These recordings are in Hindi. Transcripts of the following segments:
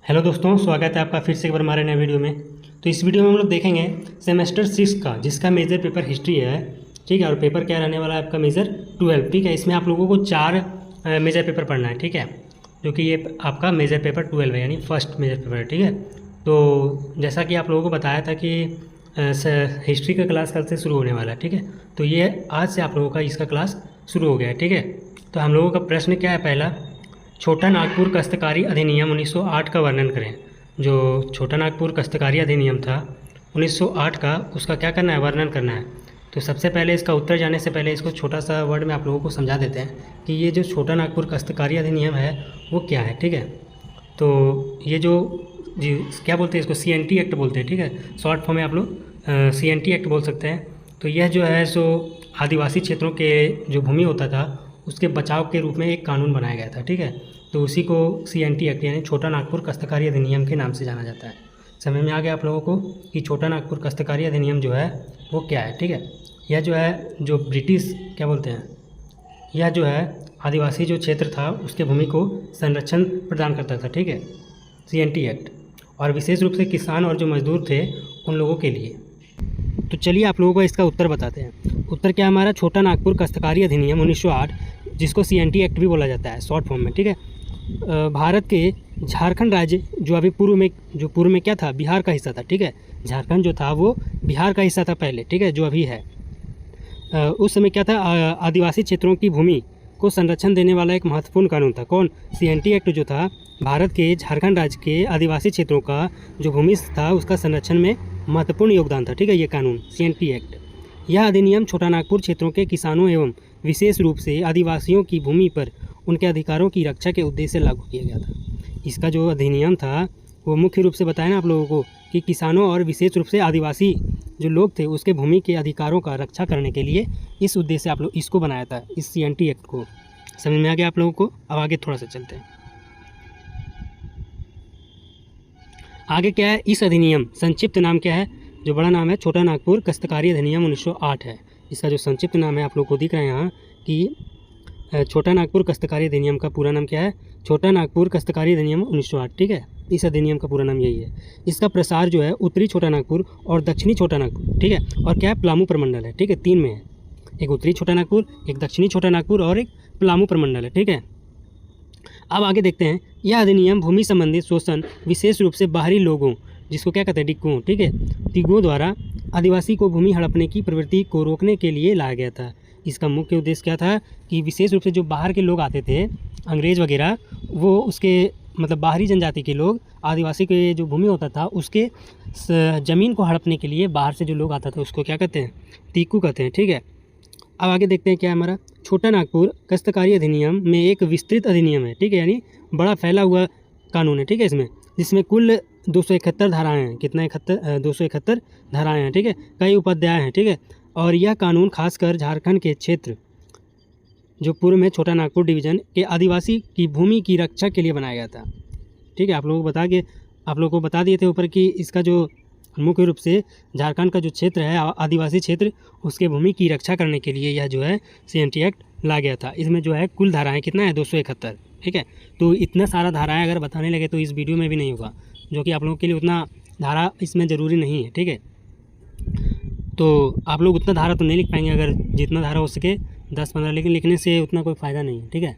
हेलो दोस्तों, स्वागत है आपका फिर से एक बार हमारे नए वीडियो में। तो इस वीडियो में हम लोग देखेंगे सेमेस्टर 6 का, जिसका मेजर पेपर हिस्ट्री है। ठीक है, और पेपर क्या रहने वाला है आपका मेजर 12। ठीक है, इसमें आप लोगों को 4 मेजर पेपर पढ़ना है। ठीक है, जो कि ये आपका मेजर पेपर 12 है, यानी फर्स्ट मेजर पेपर है। ठीक है, तो जैसा कि आप लोगों को बताया था कि हिस्ट्री का क्लास कल से शुरू होने वाला है। ठीक है, तो ये आज से आप लोगों का इसका क्लास शुरू हो गया है। ठीक है, तो हम लोगों का प्रश्न क्या है, पहला, छोटा नागपुर काश्तकारी अधिनियम 1908 का वर्णन करें। जो छोटा नागपुर काश्तकारी अधिनियम था 1908 का, उसका क्या करना है, वर्णन करना है। तो सबसे पहले इसका उत्तर जाने से पहले इसको छोटा सा वर्ड में आप लोगों को समझा देते हैं कि ये जो छोटा नागपुर काश्तकारी अधिनियम है वो क्या है। ठीक है, तो ये जो जी क्या बोलते हैं इसको, CNT एक्ट बोलते हैं। ठीक है, शॉर्ट फॉर्म में आप लोग CNT एक्ट बोल सकते हैं। तो यह जो है सो आदिवासी क्षेत्रों के जो भूमि होता था उसके बचाव के रूप में एक कानून बनाया गया था। ठीक है, तो उसी को CNT एक्ट यानी छोटा नागपुर काश्तकारी अधिनियम के नाम से जाना जाता है। समझ में आ गया आप लोगों को कि छोटा नागपुर काश्तकारी अधिनियम जो है वो क्या है। ठीक है, यह जो है जो ब्रिटिश क्या बोलते हैं, यह जो है आदिवासी जो क्षेत्र था उसके भूमि को संरक्षण प्रदान करता था। ठीक है, CNT एक्ट, और विशेष रूप से किसान और जो मजदूर थे उन लोगों के लिए। तो चलिए आप लोगों को इसका उत्तर बताते हैं। उत्तर क्या हमारा, छोटा नागपुर काश्तकारी अधिनियम 1908, जिसको CNT एक्ट भी बोला जाता है शॉर्ट फॉर्म में। ठीक है, भारत के झारखंड राज्य जो अभी पूर्व में क्या था, बिहार का हिस्सा था। ठीक है, झारखंड जो था वो बिहार का हिस्सा था पहले। ठीक है, जो अभी है, उस समय क्या था, आदिवासी क्षेत्रों की भूमि को संरक्षण देने वाला एक महत्वपूर्ण कानून था। कौन, CNT एक्ट जो था भारत के झारखंड राज्य के आदिवासी क्षेत्रों का जो भूमि था उसका संरक्षण में महत्वपूर्ण योगदान था। ठीक है, ये कानून CNT एक्ट, यह अधिनियम छोटा नागपुर क्षेत्रों के किसानों एवं विशेष रूप से आदिवासियों की भूमि पर उनके अधिकारों की रक्षा के उद्देश्य से लागू किया गया था। इसका जो अधिनियम था वो मुख्य रूप से बताया ना आप लोगों को कि किसानों और विशेष रूप से आदिवासी जो लोग थे उसके भूमि के अधिकारों का रक्षा करने के लिए इस उद्देश्य से आप लोग इसको बनाया था, इस CNT एक्ट को। समझ में आ गया आप लोगों को। अब आगे थोड़ा सा चलते हैं। आगे क्या है, इस अधिनियम संक्षिप्त नाम क्या है, जो बड़ा नाम है छोटा नागपुर काश्तकारी अधिनियम 1908 है। इसका जो संक्षिप्त नाम है आप लोग को दिख रहा है यहाँ कि छोटा नागपुर काश्तकारी अधिनियम का पूरा नाम क्या है, छोटा नागपुर काश्तकारी अधिनियम 1908। ठीक है, इस अधिनियम का पूरा नाम यही है। इसका प्रसार जो है उत्तरी छोटा नागपुर और दक्षिणी छोटा नागपुर, ठीक है, और क्या है, पलामू प्रमंडल है। ठीक है, 3 में है, एक उत्तरी छोटा नागपुर, एक दक्षिणी छोटा नागपुर और एक पलामू प्रमंडल है। ठीक है, अब आगे देखते हैं। यह अधिनियम भूमि संबंधित शोषण विशेष रूप से बाहरी लोगों, जिसको क्या कहते हैं, डिक्कुओं, ठीक है, तिगुओं द्वारा आदिवासी को भूमि हड़पने की प्रवृत्ति को रोकने के लिए लाया गया था। इसका मुख्य उद्देश्य क्या था कि विशेष रूप से जो बाहर के लोग आते थे, अंग्रेज़ वगैरह, वो उसके मतलब बाहरी जनजाति के लोग आदिवासी के जो भूमि होता था उसके ज़मीन को हड़पने के लिए बाहर से जो लोग आता था उसको क्या कहते हैं, तिक्कू कहते हैं। ठीक है, अब आगे देखते हैं क्या है हमारा, छोटा नागपुर काश्तकारी अधिनियम में एक विस्तृत अधिनियम है। ठीक है, यानी बड़ा फैला हुआ कानून है। ठीक है, जिसमें कुल 271 धाराएँ हैं। कितना 271 धाराएँ हैं। ठीक है, कई उपाध्याय हैं। ठीक है, और यह कानून खासकर झारखंड के क्षेत्र जो पूर्व में छोटा नागपुर डिवीज़न के आदिवासी की भूमि की रक्षा के लिए बनाया गया था। ठीक है, आप लोगों को बता दिए थे ऊपर कि इसका जो मुख्य रूप से झारखंड का जो क्षेत्र है आदिवासी क्षेत्र, उसके भूमि की रक्षा करने के लिए यह जो है CNT एक्ट ला गया था। इसमें जो है कुल धाराएँ कितना है, 271। ठीक है, तो इतना सारा धाराएँ अगर बताने लगे तो इस वीडियो में भी नहीं होगा, जो कि आप लोगों के लिए उतना धारा इसमें ज़रूरी नहीं है। ठीक है, तो आप लोग उतना धारा तो नहीं लिख पाएंगे, अगर जितना धारा हो सके 10-15, लेकिन लिखने से उतना कोई फ़ायदा नहीं है। ठीक है,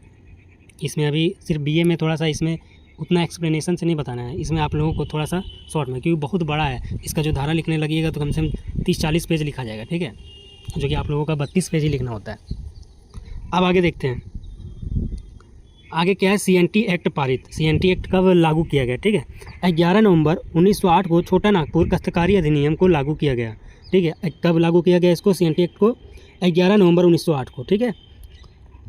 इसमें अभी सिर्फ BA में थोड़ा सा इसमें उतना एक्सप्लेनेशन से नहीं बताना है, इसमें आप लोगों को थोड़ा सा शॉर्ट में, क्योंकि बहुत बड़ा है, इसका जो धारा लिखने लगेगा तो कम से कम 30-40 पेज लिखा जाएगा। ठीक है, जो कि आप लोगों का 32 पेज ही लिखना होता है। अब आगे देखते हैं, आगे क्या है, CNT एक्ट पारित। CNT एक्ट कब लागू किया गया, ठीक है, 11 नवंबर 1908 को छोटा नागपुर काश्तकारी अधिनियम को लागू किया गया। ठीक है, कब लागू किया गया इसको, CNT एक्ट को 11 नवंबर 1908 को। ठीक है,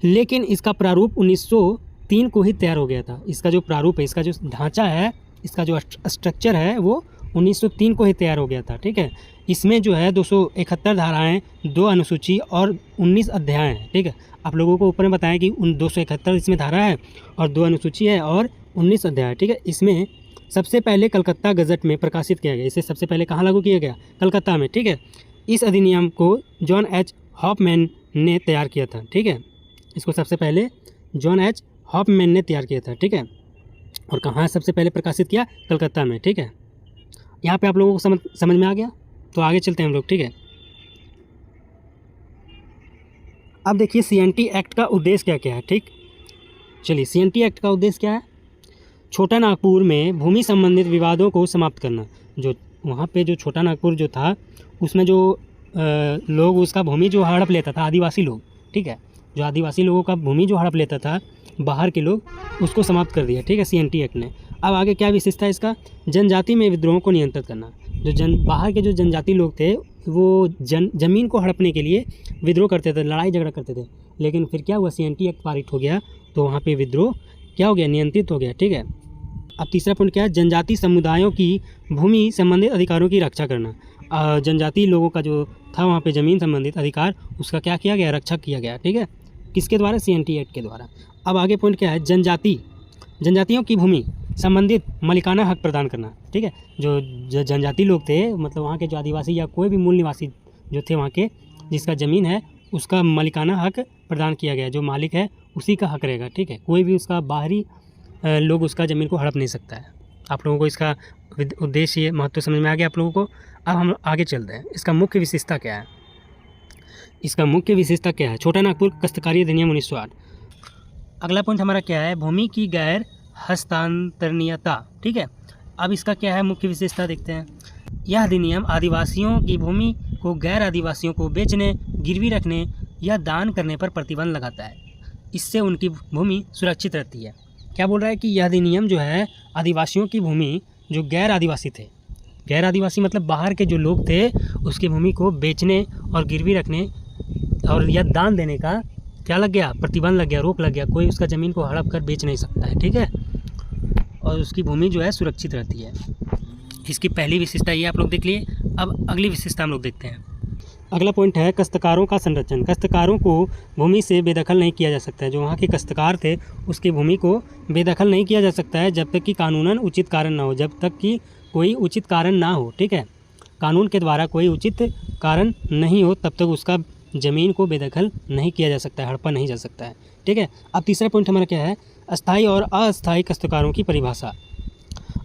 लेकिन इसका प्रारूप 1903 को ही तैयार हो गया था। इसका जो प्रारूप है, इसका जो ढांचा है, इसका जो स्ट्रक्चर है वो 1903 को ही तैयार हो गया था। ठीक है, इसमें जो है 271 धाराएँ, 2 अनुसूची और 19 अध्याय हैं। ठीक है, आप लोगों को ऊपर में बताया कि 271 इसमें धारा है और 2 अनुसूची है और 19 अध्याय। ठीक है, इसमें सबसे पहले कलकत्ता गजट में प्रकाशित किया गया। इसे सबसे पहले कहाँ लागू किया गया, कलकत्ता में। ठीक है, इस अधिनियम को जॉन H. हॉफमैन ने तैयार किया था। ठीक है, इसको सबसे पहले जॉन H. हॉफमैन ने तैयार किया था। ठीक है, और कहाँ सबसे पहले प्रकाशित किया? कलकत्ता में। ठीक है, यहाँ पे आप लोगों को समझ में आ गया। तो आगे चलते हैं हम लोग। ठीक है, अब देखिए CNT एक्ट का उद्देश्य क्या क्या है। ठीक, चलिए CNT एक्ट का उद्देश्य क्या है? छोटा नागपुर में भूमि संबंधित विवादों को समाप्त करना। जो वहाँ पे जो छोटा नागपुर जो था, उसमें जो लोग उसका भूमि जो हड़प लेता था, आदिवासी लोग, ठीक है, जो आदिवासी लोगों का भूमि जो हड़प लेता था बाहर के लोग, उसको समाप्त कर दिया। ठीक है, CNT एक्ट ने। अब आगे क्या विशेषता है इसका? जनजाति में विद्रोह को नियंत्रित करना। जो बाहर के जो जनजाति लोग थे वो जमीन को हड़पने के लिए विद्रोह करते थे, लड़ाई झगड़ा करते थे। लेकिन फिर क्या हुआ? CNT एक्ट पारित हो गया, तो वहाँ पे विद्रोह क्या हो गया? नियंत्रित हो गया। ठीक है, अब तीसरा पॉइंट क्या है? जनजाति समुदायों की भूमि संबंधित अधिकारों की रक्षा करना। जनजाति लोगों का जो था वहाँ पे ज़मीन संबंधित अधिकार, उसका क्या किया गया? रक्षा किया गया। ठीक है, किसके द्वारा? CNT एक्ट के द्वारा। अब आगे पॉइंट क्या है? जनजातियों की भूमि संबंधित मालिकाना हक प्रदान करना। ठीक है, जो जनजाति लोग थे, मतलब वहाँ के जो आदिवासी या कोई भी मूल निवासी जो थे वहाँ के, जिसका ज़मीन है उसका मालिकाना हक प्रदान किया गया। जो मालिक है उसी का हक रहेगा। ठीक है, कोई भी उसका बाहरी लोग उसका ज़मीन को हड़प नहीं सकता है। आप लोगों को इसका उद्देश्य, महत्व समझ में आ गया आप लोगों को। अब हम आगे चलते हैं, इसका मुख्य विशेषता क्या है? इसका मुख्य विशेषता क्या है? छोटा नागपुर कस्तकारी अधिनियम 1908। अगला पॉइंट हमारा क्या है? भूमि की गैर हस्तांतरणीयता। ठीक है, अब इसका क्या है मुख्य विशेषता? देखते हैं। यह अधिनियम आदिवासियों की भूमि को गैर आदिवासियों को बेचने, गिरवी रखने या दान करने पर प्रतिबंध लगाता है। इससे उनकी भूमि सुरक्षित रहती है। क्या बोल रहा है कि यह अधिनियम जो है आदिवासियों की भूमि, जो गैर आदिवासी थे, गैर आदिवासी मतलब बाहर के जो लोग थे, उसकी भूमि को बेचने और गिरवी रखने और या दान देने का क्या लग गया? प्रतिबंध लग गया, रोक लग गया। कोई उसका ज़मीन को हड़प कर बेच नहीं सकता है। ठीक है, और उसकी भूमि जो है सुरक्षित रहती है। इसकी पहली विशेषता ये आप लोग देख लिए। अब अगली विशेषता हम लोग देखते हैं। अगला पॉइंट है काश्तकारों का संरक्षण। काश्तकारों को भूमि से बेदखल नहीं किया जा सकता है। जो वहाँ के काश्तकार थे उसकी भूमि को बेदखल नहीं किया जा सकता है जब तक कि कानूनन उचित कारण ना हो, जब तक कि कोई उचित कारण ना हो। ठीक है, कानून के द्वारा कोई उचित कारण नहीं हो तब तक उसका ज़मीन को बेदखल नहीं किया जा सकता है, हड़पा नहीं जा सकता है। ठीक है, अब तीसरा पॉइंट हमारा क्या है? अस्थायी और अस्थायी काश्तकारों की परिभाषा।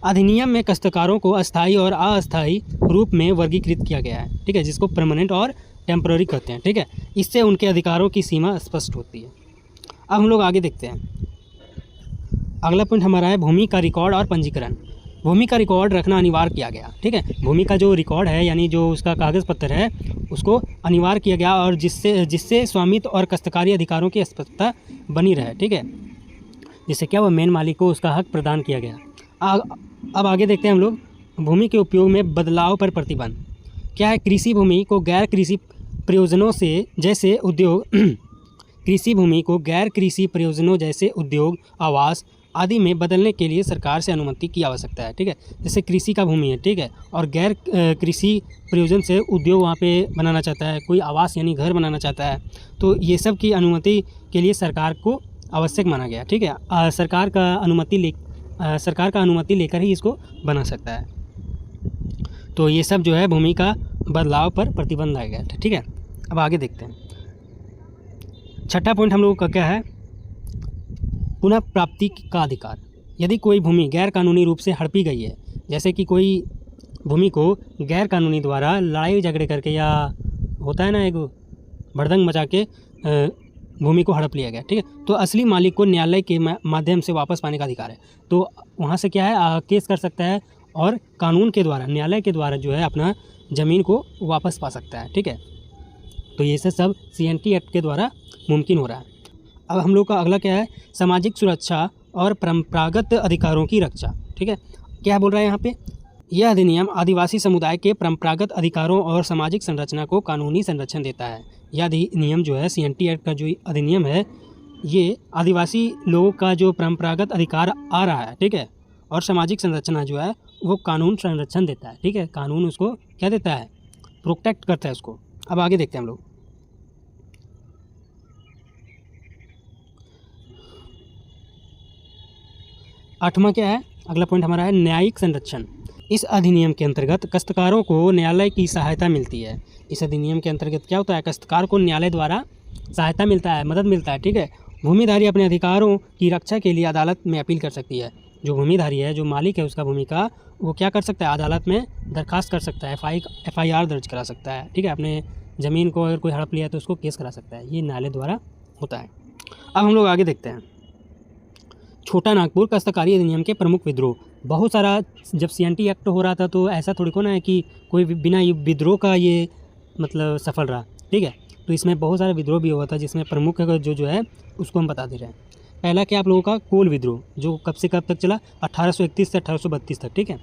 अधिनियम में काश्तकारों को अस्थायी और अस्थायी रूप में वर्गीकृत किया गया है। ठीक है, जिसको परमानेंट और टेम्पररी कहते हैं। ठीक है, इससे उनके अधिकारों की सीमा स्पष्ट होती है। अब हम लोग आगे देखते हैं। अगला पॉइंट हमारा है भूमि का रिकॉर्ड और पंजीकरण। भूमि का रिकॉर्ड रखना अनिवार्य किया गया। ठीक है, भूमि का जो रिकॉर्ड है यानी जो उसका कागज़ पत्र है उसको अनिवार्य किया गया, और जिससे स्वामित्व और काश्तकारी अधिकारों की स्पष्टता बनी रहे। ठीक है, जिससे क्या हुआ? मेन मालिक को उसका हक प्रदान किया गया। अब आगे देखते हैं हम लोग भूमि के उपयोग में बदलाव पर प्रतिबंध। क्या है? कृषि भूमि को गैर कृषि प्रयोजनों से जैसे उद्योग कृषि भूमि को गैर कृषि प्रयोजनों जैसे उद्योग, आवास आदि में बदलने के लिए सरकार से अनुमति की आवश्यकता है। ठीक है, जैसे कृषि का भूमि है, ठीक है, और गैर कृषि प्रयोजन से उद्योग वहाँ पे बनाना चाहता है, कोई आवास यानी घर बनाना चाहता है, तो ये सब की अनुमति के लिए सरकार को आवश्यक माना गया। ठीक है, सरकार का अनुमति लेकर ही इसको बना सकता है। तो ये सब जो है भूमि का बदलाव पर प्रतिबंध लाया गया था। ठीक है, अब आगे देखते हैं। छठा पॉइंट हम लोगों का क्या है? पुनः प्राप्ति का अधिकार। यदि कोई भूमि गैर कानूनी रूप से हड़पी गई है, जैसे कि कोई भूमि को गैर कानूनी द्वारा लड़ाई झगड़े करके या होता है ना एक भड़दंग मचा के भूमि को हड़प लिया गया, ठीक है, तो असली मालिक को न्यायालय के माध्यम से वापस पाने का अधिकार है। तो वहाँ से क्या है, केस कर सकता है और कानून के द्वारा, न्यायालय के द्वारा जो है अपना ज़मीन को वापस पा सकता है। ठीक है, तो ये सब CNT एक्ट के द्वारा मुमकिन हो रहा है। अब हम लोग का अगला क्या है? सामाजिक सुरक्षा और परंपरागत अधिकारों की रक्षा। ठीक है, क्या बोल रहा है यहाँ पे? यह अधिनियम आदिवासी समुदाय के परंपरागत अधिकारों और सामाजिक संरचना को कानूनी संरक्षण देता है। यह अधिनियम जो है CNT एक्ट का जो अधिनियम है, ये आदिवासी लोगों का जो परंपरागत अधिकार आ रहा है, ठीक है, और सामाजिक संरचना जो है वो कानून संरक्षण देता है। ठीक है, कानून उसको क्या देता है? प्रोटेक्ट करता है उसको। अब आगे देखते हैं हम लोग। आठवां क्या है? अगला पॉइंट हमारा है न्यायिक संरक्षण। इस अधिनियम के अंतर्गत काश्तकारों को न्यायालय की सहायता मिलती है। इस अधिनियम के अंतर्गत क्या होता है? काश्तकार को न्यायालय द्वारा सहायता मिलता है, मदद मिलता है। ठीक है, भूमिधारी अपने अधिकारों की रक्षा के लिए अदालत में अपील कर सकती है। जो भूमिधारी है, जो मालिक है उसका भूमि का, वो क्या कर सकता है, अदालत में दरखास्त कर सकता है, FIR दर्ज करा सकता है, ठीक है। अपने ज़मीन को अगर कोई हड़प लिया तो उसको केस करा सकता है, ये न्यायालय द्वारा होता है। अब हम लोग आगे देखते हैं छोटा नागपुर काश्तकारी अधिनियम के प्रमुख विद्रोह। बहुत सारा, जब CNT एक्ट हो रहा था तो ऐसा थोड़ी को ना है कि कोई बिना विद्रोह का ये मतलब सफल रहा, ठीक है। तो इसमें बहुत सारा विद्रोह भी हुआ था, जिसमें प्रमुख जो है उसको हम बता दे रहे हैं। पहला क्या आप लोगों का कोल विद्रोह, जो कब से कब तक चला, 1831 से 1832 तक, ठीक है।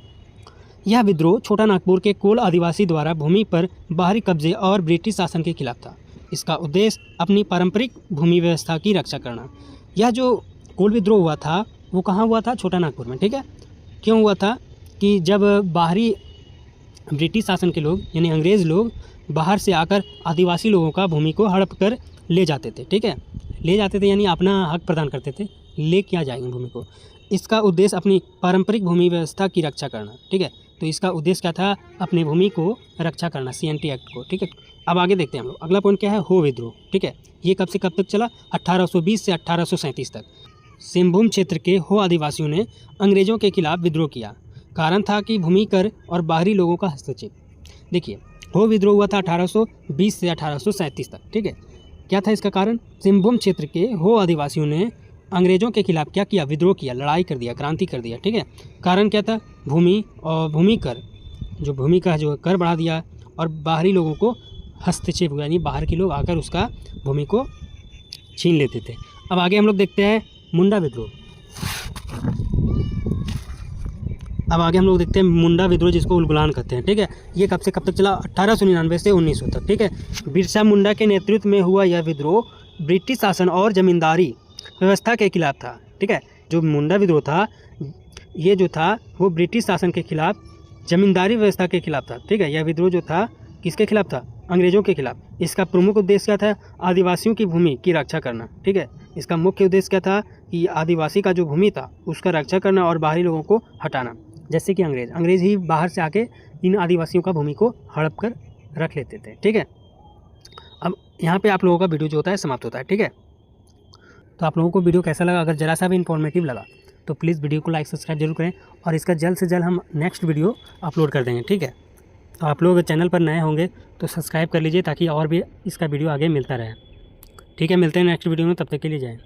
यह विद्रोह छोटा नागपुर के कोल आदिवासी द्वारा भूमि पर बाहरी कब्जे और ब्रिटिश शासन के खिलाफ था। इसका उद्देश्य अपनी पारंपरिक भूमि व्यवस्था की रक्षा करना। यह जो कोल विद्रोह हुआ था वो कहाँ हुआ था, छोटा नागपुर में, ठीक है। क्यों हुआ था कि जब बाहरी ब्रिटिश शासन के लोग यानी अंग्रेज़ लोग बाहर से आकर आदिवासी लोगों का भूमि को हड़प कर ले जाते थे, ठीक है। ले जाते थे यानी अपना हक प्रदान करते थे, ले क्या जाएंगे भूमि को। इसका उद्देश्य अपनी पारंपरिक भूमि व्यवस्था की रक्षा करना, ठीक है। तो इसका उद्देश्य क्या था, अपनी भूमि को रक्षा करना, CNT एक्ट को, ठीक है। अब आगे देखते हैं हम लोग। अगला पॉइंट क्या है, हो विद्रोह, ठीक है। ये कब से कब तक चला, 1820 से 1837 तक। सिंहभूम क्षेत्र के हो आदिवासियों ने अंग्रेज़ों के खिलाफ विद्रोह किया। कारण था कि भूमि कर और बाहरी लोगों का हस्तक्षेप। देखिए, हो विद्रोह हुआ था 1820 से 1837 तक, ठीक है। क्या था इसका कारण, सिंहभूम क्षेत्र के हो आदिवासियों ने अंग्रेज़ों के खिलाफ क्या किया, विद्रोह किया, लड़ाई कर दिया, क्रांति कर दिया, ठीक है। कारण क्या था, भूमि और भूमि कर, जो भूमि का जो कर बढ़ा दिया और बाहरी लोगों को हस्तक्षेप हुआ, यानी बाहर के लोग आकर उसका भूमि को छीन लेते थे। अब आगे हम लोग देखते हैं मुंडा विद्रोह। अब आगे हम लोग देखते हैं मुंडा विद्रोह, जिसको उलगुलान कहते हैं, ठीक है। ये कब से कब तक चला, 1899 से 1900 तक, ठीक है। बिरसा मुंडा के नेतृत्व में हुआ यह विद्रोह ब्रिटिश शासन और जमींदारी व्यवस्था के खिलाफ था, ठीक है। जो मुंडा विद्रोह था, ये जो था वो ब्रिटिश शासन के खिलाफ, जमींदारी व्यवस्था के खिलाफ था, ठीक है। यह विद्रोह जो था किसके खिलाफ था, अंग्रेज़ों के खिलाफ। इसका प्रमुख उद्देश्य क्या था, आदिवासियों की भूमि की रक्षा करना, ठीक है। इसका मुख्य उद्देश्य क्या था कि आदिवासी का जो भूमि था उसका रक्षा करना और बाहरी लोगों को हटाना। जैसे कि अंग्रेज़ ही बाहर से आके इन आदिवासियों का भूमि को हड़प कर रख लेते थे, ठीक है। अब यहाँ पे आप लोगों का वीडियो जो होता है समाप्त होता है, ठीक है। तो आप लोगों को वीडियो कैसा लगा, अगर ज़रा सा भी इन्फॉर्मेटिव लगा तो प्लीज़ वीडियो को लाइक सब्सक्राइब जरूर करें, और इसका जल्द से जल्द हम नेक्स्ट वीडियो अपलोड कर देंगे, ठीक है। तो आप लोग चैनल पर नए होंगे तो सब्सक्राइब कर लीजिए, ताकि और भी इसका वीडियो आगे मिलता रहे, ठीक है। मिलते हैं नेक्स्ट वीडियो में, तब तक के लिए जय हिंद।